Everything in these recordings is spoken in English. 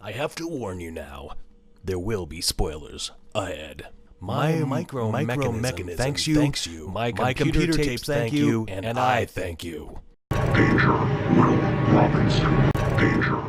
I have to warn you now, there will be spoilers ahead. My micro mechanism thanks you, my computer tapes thank you, and I thank you. Danger, Will Robinson. Danger.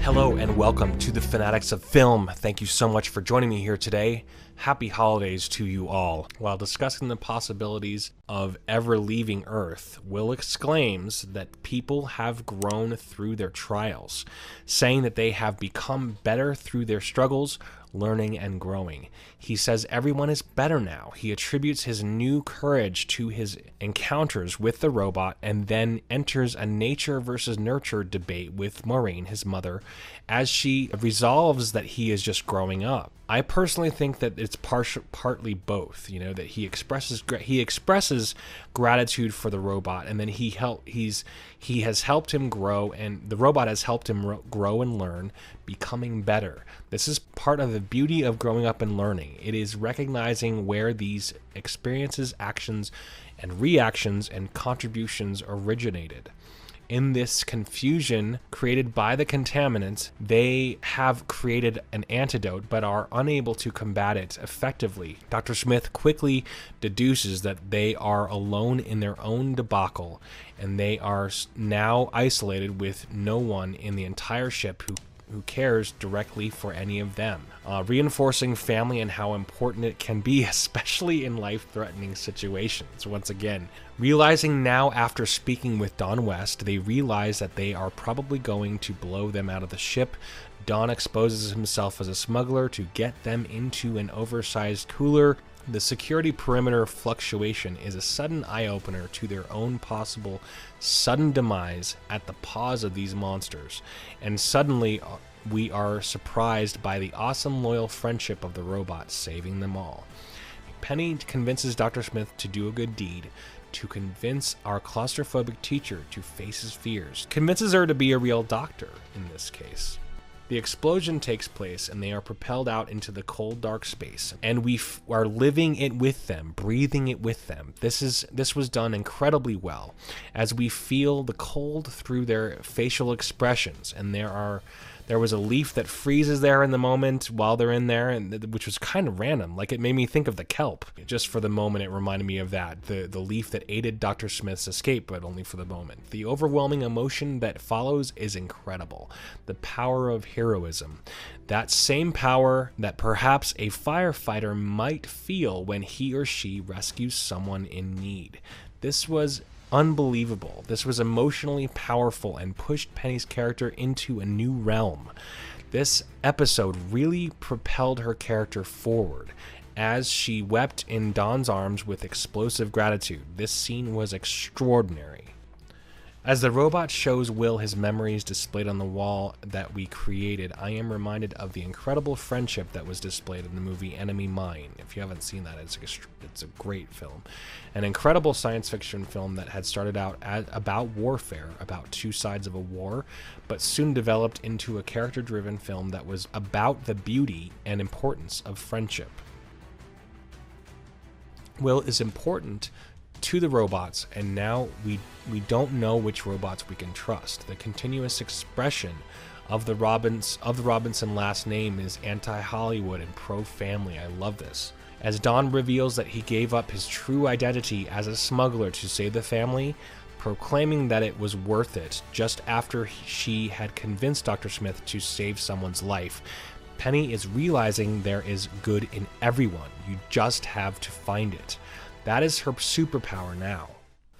Hello and welcome to the Fanatics of Film. Thank you so much for joining me here today. Happy holidays to you all. While discussing the possibilities of ever leaving Earth, Will exclaims that people have grown through their trials, saying that they have become better through their struggles, learning and growing. He says everyone is better now. He attributes his new courage to his encounters with the robot and then enters a nature versus nurture debate with Maureen, his mother, as she resolves that he is just growing up. I personally think that it's partly both, that he expresses gratitude for the robot, and then he has helped him grow, and the robot has helped him grow and learn, becoming better. This is part of the beauty of growing up and learning. It is recognizing where these experiences, actions, and reactions and contributions originated. In this confusion created by the contaminants, they have created an antidote but are unable to combat it effectively. Dr. Smith quickly deduces that they are alone in their own debacle, and they are now isolated with no one in the entire ship who cares directly for any of them, reinforcing family and how important it can be, especially in life-threatening situations. Once again, realizing now after speaking with Don West, they realize that they are probably going to blow them out of the ship. Don exposes himself as a smuggler to get them into an oversized cooler. The security perimeter fluctuation is a sudden eye-opener to their own possible sudden demise at the paws of these monsters, and suddenly we are surprised by the awesome loyal friendship of the robot saving them all. Penny convinces Dr. Smith to do a good deed, to convince our claustrophobic teacher to face his fears, convinces her to be a real doctor in this case. The explosion takes place, and they are propelled out into the cold, dark space, and we are living it with them, breathing it with them. This was done incredibly well, as we feel the cold through their facial expressions, and there was a leaf that freezes there in the moment while they're in there, and which was kind of random. Like, it made me think of the kelp. Just for the moment, it reminded me of that. The leaf that aided Dr. Smith's escape, but only for the moment. The overwhelming emotion that follows is incredible. The power of heroism. That same power that perhaps a firefighter might feel when he or she rescues someone in need. This was unbelievable. This was emotionally powerful and pushed Penny's character into a new realm. This episode really propelled her character forward as she wept in Don's arms with explosive gratitude. This scene was extraordinary. As the robot shows Will his memories displayed on the wall that we created, I am reminded of the incredible friendship that was displayed in the movie Enemy Mine. If you haven't seen that, it's a great film. An incredible science fiction film that had started out about warfare, about two sides of a war, but soon developed into a character-driven film that was about the beauty and importance of friendship. Will is important to the robots, and now we don't know which robots we can trust. The continuous expression of the Robinson last name is anti-Hollywood and pro-family. I love this. As Don reveals that he gave up his true identity as a smuggler to save the family, proclaiming that it was worth it just after she had convinced Dr. Smith to save someone's life, Penny is realizing there is good in everyone. You just have to find it. That is her superpower now.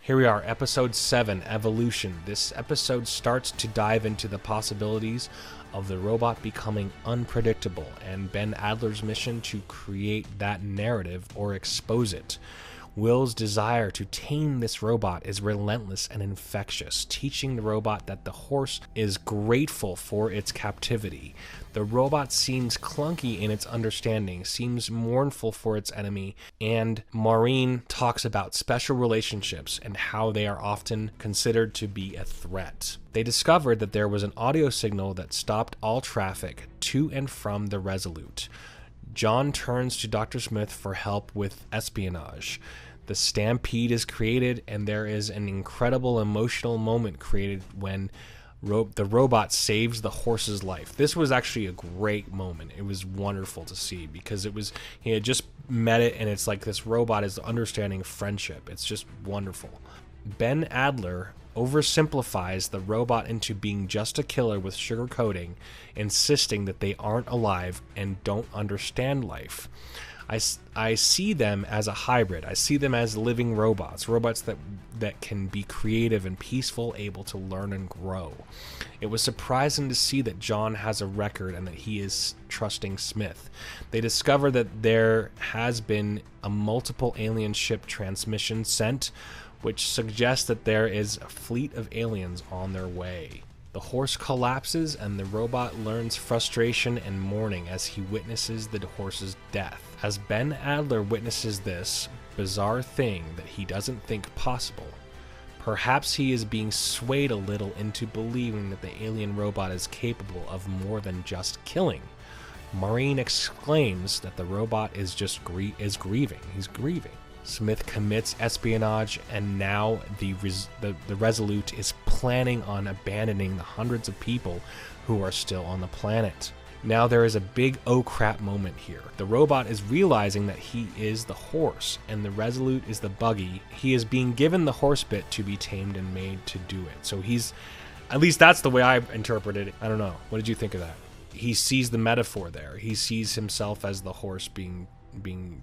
Here we are, episode 7, Evolution. This episode starts to dive into the possibilities of the robot becoming unpredictable and Ben Adler's mission to create that narrative or expose it. Will's desire to tame this robot is relentless and infectious, teaching the robot that the horse is grateful for its captivity. The robot seems clunky in its understanding, seems mournful for its enemy, and Maureen talks about special relationships and how they are often considered to be a threat. They discovered that there was an audio signal that stopped all traffic to and from the Resolute. John turns to Dr. Smith for help with espionage. The stampede is created, and there is an incredible emotional moment created when the robot saves the horse's life. This was actually a great moment. It was wonderful to see because he had just met it, and it's like this robot is understanding friendship. It's just wonderful. Ben Adler oversimplifies the robot into being just a killer with sugar coating, insisting that they aren't alive and don't understand life. I see them as a hybrid. I see them as living robots that can be creative and peaceful, able to learn and grow. It was surprising to see that John has a record and that he is trusting Smith. They discover that there has been a multiple alien ship transmission sent, which suggests that there is a fleet of aliens on their way. The horse collapses, and the robot learns frustration and mourning as he witnesses the horse's death. As Ben Adler witnesses this bizarre thing that he doesn't think possible, perhaps he is being swayed a little into believing that the alien robot is capable of more than just killing. Maureen exclaims that the robot is grieving. He's grieving. Smith commits espionage, and now the Resolute is planning on abandoning the hundreds of people who are still on the planet. Now there is a big oh crap moment here. The robot is realizing that he is the horse, and the Resolute is the buggy. He is being given the horse bit to be tamed and made to do it. So at least that's the way I interpreted it. I don't know. What did you think of that? He sees the metaphor there. He sees himself as the horse being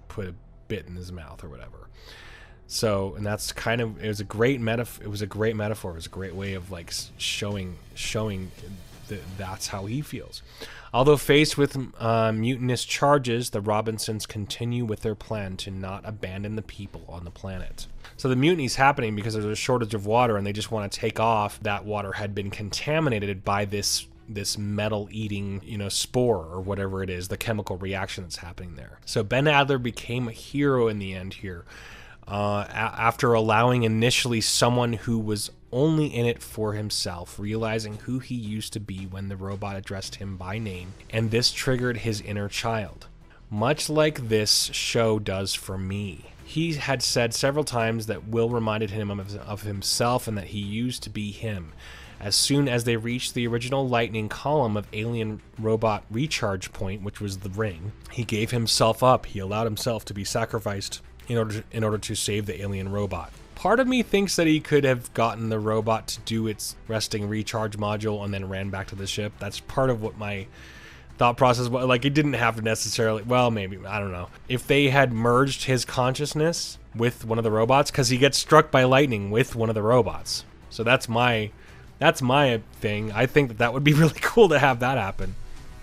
put a bit in his mouth or whatever. So, and that's kind of, it was a great metaphor. It was a great way of like showing that that's how he feels. Although faced with mutinous charges, the Robinsons continue with their plan to not abandon the people on the planet. So the mutiny's happening because there's a shortage of water, and they just want to take off. That water had been contaminated by this metal eating, spore or whatever it is, the chemical reaction that's happening there. So Ben Adler became a hero in the end here, after allowing initially someone who was only in it for himself, realizing who he used to be when the robot addressed him by name, and this triggered his inner child. Much like this show does for me. He had said several times that Will reminded him of himself and that he used to be him. As soon as they reached the original lightning column of alien robot recharge point, which was the ring, he gave himself up. He allowed himself to be sacrificed in order to save the alien robot. Part of me thinks that he could have gotten the robot to do its resting recharge module and then ran back to the ship. That's part of what my thought process was. Like, it didn't have to necessarily, well, maybe, I don't know. If they had merged his consciousness with one of the robots, because he gets struck by lightning with one of the robots. So that's my thing. I think that would be really cool to have that happen.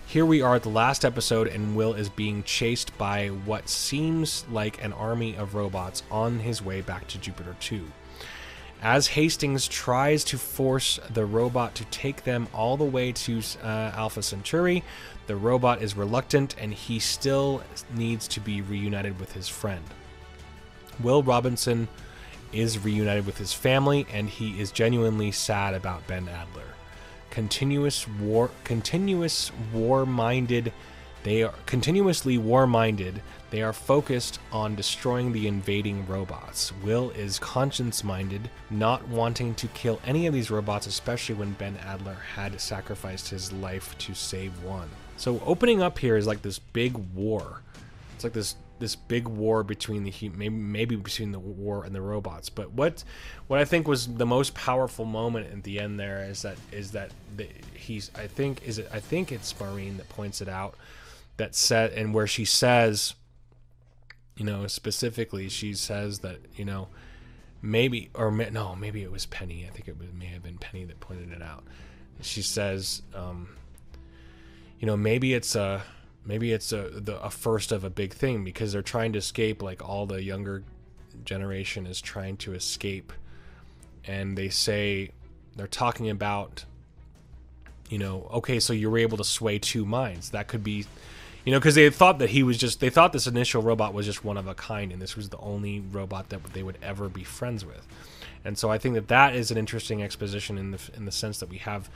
Here we are at the last episode, and Will is being chased by what seems like an army of robots on his way back to Jupiter 2. As Hastings tries to force the robot to take them all the way to Alpha Centauri, the robot is reluctant, and he still needs to be reunited with his friend. Will Robinson is reunited with his family, and he is genuinely sad about Ben Adler. Continuously war-minded. They are focused on destroying the invading robots. Will is conscience-minded, not wanting to kill any of these robots, especially when Ben Adler had sacrificed his life to save one. So opening up here is like this big war. It's like this big war between maybe between the war and the robots. But what I think was the most powerful moment at the end there is that I think it's Maureen that points it out, that said, and where she says, specifically she says that maybe it was Penny. I think may have been Penny that pointed it out. She says, maybe it's a first of a big thing, because they're trying to escape, like all the younger generation is trying to escape, and they're talking about, okay, so you were able to sway two minds. That could be, because they thought that they thought this initial robot was just one of a kind, and this was the only robot that they would ever be friends with. And so I think that is an interesting exposition in the sense that we have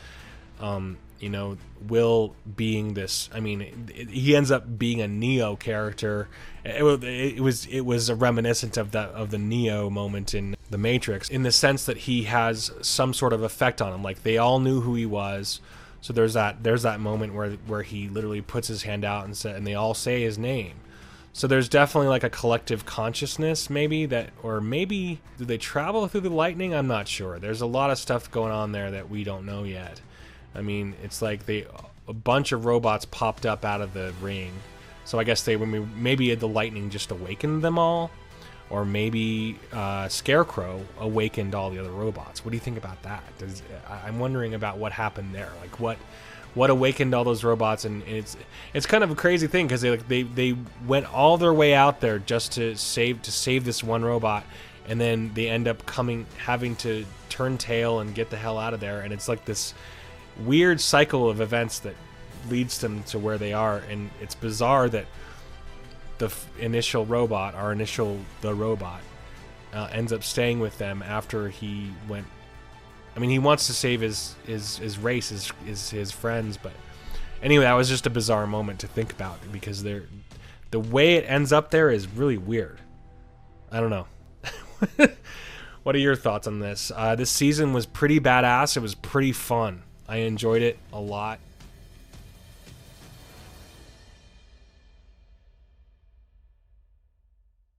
You know, Will being this. I mean, he ends up being a Neo character. It was a reminiscent of the Neo moment in the Matrix, in the sense that he has some sort of effect on him. Like, they all knew who he was. So there's that moment where he literally puts his hand out and they all say his name. So there's definitely like a collective consciousness, maybe or maybe do they travel through the lightning? I'm not sure. There's a lot of stuff going on there that we don't know yet. I mean, it's like a bunch of robots popped up out of the ring. So I guess maybe the lightning just awakened them all, or maybe Scarecrow awakened all the other robots. What do you think about that? I'm wondering about what happened there. Like what awakened all those robots, and it's kind of a crazy thing because they went all their way out there just to save this one robot, and then they end up having to turn tail and get the hell out of there, and it's like this weird cycle of events that leads them to where they are. And it's bizarre that the initial robot, the robot, ends up staying with them after he went. I mean, he wants to save his race, his friends, but anyway, that was just a bizarre moment to think about, because the way it ends up there is really weird. I don't know. What are your thoughts on this? This season was pretty badass. It was pretty fun. I enjoyed it a lot.